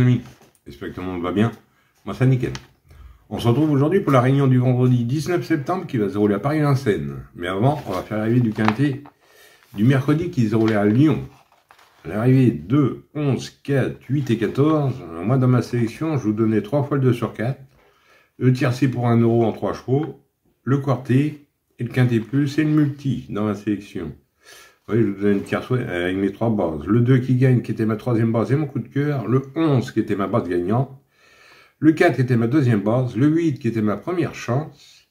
amis, j'espère que tout le monde va bien, moi c'est nickel. On se retrouve aujourd'hui pour la réunion du vendredi 19 septembre qui va se dérouler à Paris-Vincennes. Mais avant, on va faire l'arrivée du quintet du mercredi qui se déroulait à Lyon. L'arrivée 2, 11, 4, 8 et 14. Alors moi dans ma sélection, je vous donnais 3 fois le 2 sur 4. Le tiercé pour 1 € en 3 chevaux, le quarté et le quintet plus et le multi dans ma sélection. Oui, je vous donne une tierce avec mes 3 bases. Le 2 qui gagne, qui était ma 3e base et mon coup de cœur. Le 11 qui était ma base gagnante. Le 4 qui était ma 2e base. Le 8 qui était ma première chance.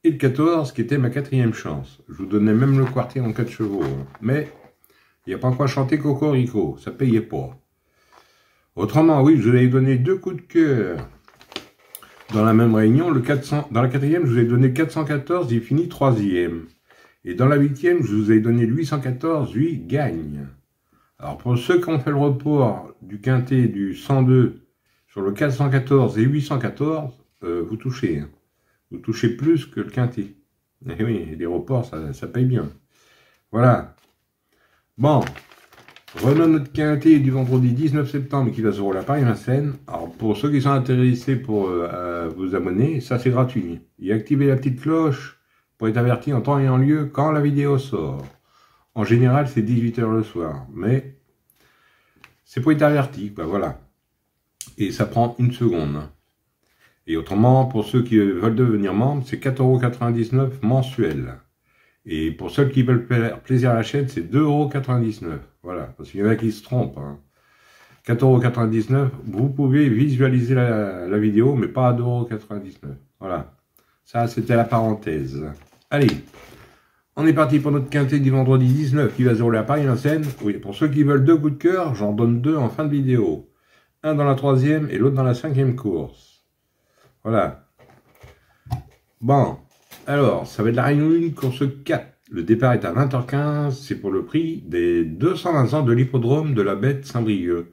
Et le 14 qui était ma 4e chance. Je vous donnais même le quartier en 4 chevaux. Hein. Mais il n'y a pas quoi chanter Cocorico. Ça payait pas. Autrement, oui, je vous avais donné 2 coups de cœur. Dans la même réunion, dans la 4e, je vous ai donné 414, il finit 3e. Et dans la 8e, je vous ai donné le 814, lui gagne. Alors pour ceux qui ont fait le report du quintet du 102 sur le 414 et 814, vous touchez. Hein. Vous touchez plus que le quintet. Et oui, les reports, ça paye bien. Voilà. Bon, revenons à notre quintet du vendredi 19 septembre qui va se rouler à Paris-Vincennes. Alors pour ceux qui sont intéressés pour vous abonner, ça c'est gratuit. Et activez la petite cloche pour être averti en temps et en lieu quand la vidéo sort. En général, c'est 18 h le soir, mais c'est pour être averti, quoi, voilà. Et ça prend 1 seconde. Et autrement, pour ceux qui veulent devenir membres, c'est 4,99 € mensuel. Et pour ceux qui veulent faire plaisir à la chaîne, c'est 2,99 €. Voilà, parce qu'il y en a qui se trompent. Hein. 4,99 €, vous pouvez visualiser la vidéo, mais pas à 2,99 €. Voilà. Ça, c'était la parenthèse. Allez, on est parti pour notre quintet du vendredi 19 qui va se dérouler à Paris-Vincennes. Oui, pour ceux qui veulent 2 coups de cœur, j'en donne 2 en fin de vidéo. Un dans la 3e et l'autre dans la 5e course. Voilà. Bon, alors, ça va être la réunion 1, course 4. Le départ est à 20 h 15. C'est pour le prix des 220 ans de l'hippodrome de la Bête Saint-Brieuc.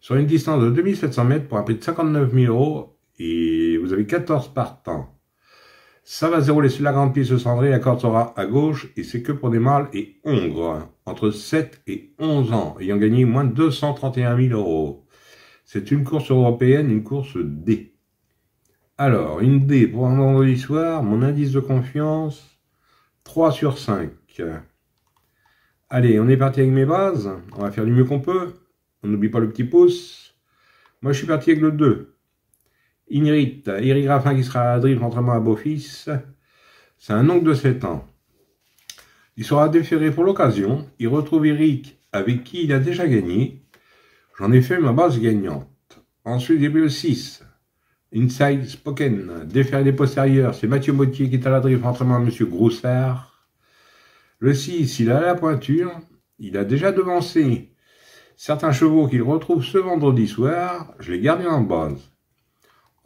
Sur une distance de 2700 mètres pour un prix de 59 000 €. Et vous avez 14 partants. Ça va se dérouler sur la grande piste de Cendré, la corde sera à gauche, et c'est que pour des mâles et hongres, entre 7 et 11 ans, ayant gagné moins de 231 000 €. C'est une course européenne, une course D. Alors, une D pour un vendredi soir, mon indice de confiance, 3 sur 5. Allez, on est parti avec mes bases, on va faire du mieux qu'on peut, on n'oublie pas le petit pouce. Moi je suis parti avec le 2. Inrit, Eric Raffin qui sera à drift entraînement à Beaufils. C'est un oncle de 7 ans. Il sera déféré pour l'occasion. Il retrouve Eric avec qui il a déjà gagné. J'en ai fait ma base gagnante. Ensuite, j'ai pris le 6. Inside Spoken, déféré des postérieurs. C'est Mathieu Mottier qui est à la drift entraînement à M. Groussard. Le 6, il a la pointure. Il a déjà devancé certains chevaux qu'il retrouve ce vendredi soir. Je l'ai gardé en base.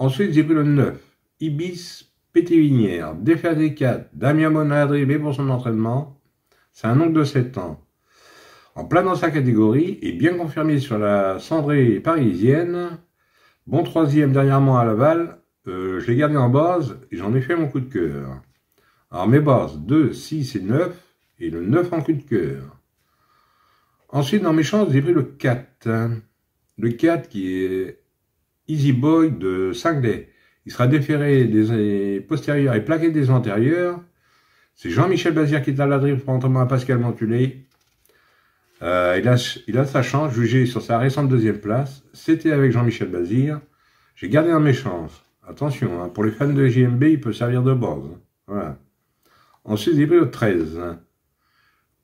Ensuite, j'ai pris le 9, Ibis Pétivinière, défait des 4, Damien Bonnat drivé pour son entraînement. C'est un oncle de 7 ans. En plein dans sa catégorie et bien confirmé sur la cendrée parisienne. Bon 3e dernièrement à Laval. Je l'ai gardé en base et j'en ai fait mon coup de cœur. Alors mes bases, 2, 6 et 9. Et le 9 en coup de cœur. Ensuite, dans mes chances, j'ai pris le 4. Le 4 qui est Easy Boy de Cinglay. Il sera déféré des postérieurs et plaqué des antérieurs. C'est Jean-Michel Bazir qui est à la drift pour entraînement à Pascal Montulé. Il a sa chance, jugé sur sa récente 2e place. C'était avec Jean-Michel Bazir. J'ai gardé dans mes chances. Attention, hein, pour les fans de JMB, il peut servir de base. Hein. Voilà. Ensuite, j'ai pris le 13.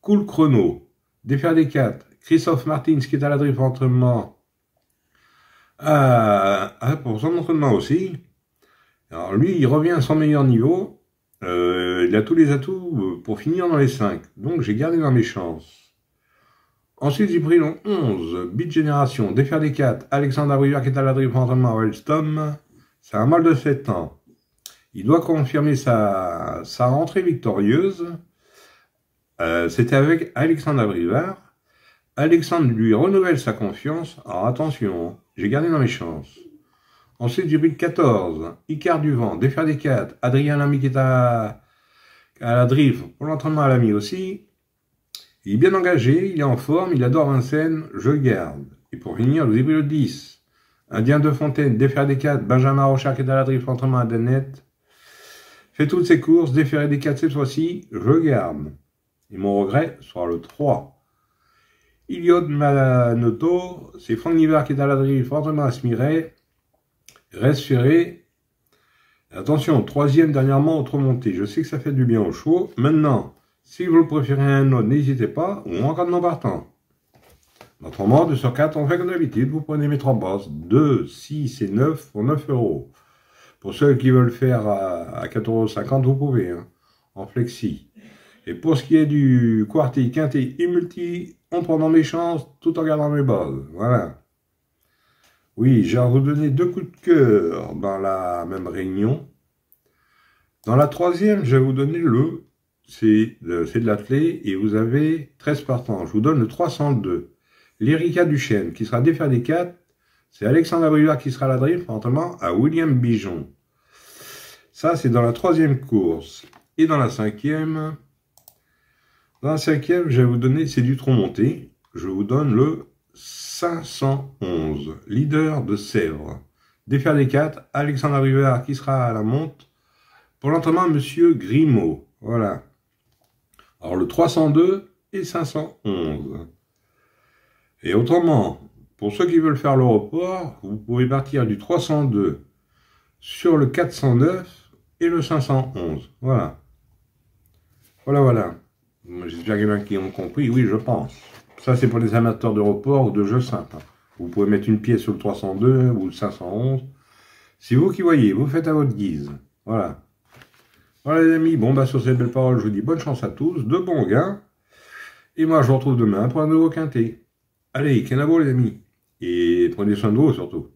Cool Chrono. Déféré des 4. Christophe Martins qui est à la drift pour entraînement. Pour son entraînement aussi. Alors lui, il revient à son meilleur niveau. Il a tous les atouts pour finir dans les 5. Donc j'ai gardé dans mes chances. Ensuite, j'ai pris le 11, Beat Génération, défaire des 4, Alexandre Abriard qui est à la drift pour entraînement à Wellstom. C'est un mâle de 7 ans. Il doit confirmer sa rentrée victorieuse. C'était avec Alexandre Abriard. Alexandre lui renouvelle sa confiance. Alors attention, j'ai gardé dans mes chances. Ensuite, j'ai pris le 14. Icare du Vent, défaire des 4. Adrien Lamy qui est à la drift pour l'entraînement à Lamy aussi. Il est bien engagé, il est en forme, il adore Vincennes, je le garde. Et pour finir, j'ai pris le 10. Indien de Fontaine, déféré des 4, Benjamin Rochard qui est à la drift, entraînement à Danette. Fait toutes ses courses, déféré des 4 cette fois-ci, je garde. Et mon regret sera le 3. Iliot Malanoto, c'est Franck Nivard qui est à la drift, entraînement à Smiret. Reste ferré. Attention, 3e dernièrement, autre montée. Je sais que ça fait du bien au chaud. Maintenant, si vous le préférez à un autre, n'hésitez pas, ou en cas de non partant. Autrement, 2 sur 4, on fait comme d'habitude, vous prenez mes 3 bosses, 2, 6 et 9 pour 9 €. Pour ceux qui veulent faire à 4,50 €, vous pouvez, hein, en flexi. Et pour ce qui est du quartier, quintet et multi, on prend dans mes chances tout en gardant mes balles. Voilà. Oui, j'ai à vous donner 2 coups de cœur dans la même réunion. Dans la 3e, je vais vous donner c'est de l'athlé, et vous avez 13 partants. Je vous donne le 302. L'Erika Duchesne, qui sera déféré des 4, c'est Alexandre Abrivard qui sera à la drift, notamment à William Bijon. Ça, c'est dans la 3e course. Et dans la 5e, je vais vous donner, c'est du tronc monté, je vous donne le 511, leader de Sèvres. Déféré des 4, Alexandre Abrivard qui sera à la monte, pour l'entraînement, Monsieur Grimaud. Voilà. Alors, le 302 et 511. Et autrement, pour ceux qui veulent faire le report, vous pouvez partir du 302 sur le 409 et le 511. Voilà. Voilà. J'espère qu'il y en a qui ont compris. Oui, je pense. Ça, c'est pour les amateurs de report ou de jeux simples. Vous pouvez mettre une pièce sur le 302 ou le 511. C'est vous qui voyez. Vous faites à votre guise. Voilà. Voilà, les amis. Bon, sur ces belles paroles, je vous dis bonne chance à tous. De bons gains. Et moi, je vous retrouve demain pour un nouveau quintet. Allez, canabo les amis, et prenez soin de vous surtout.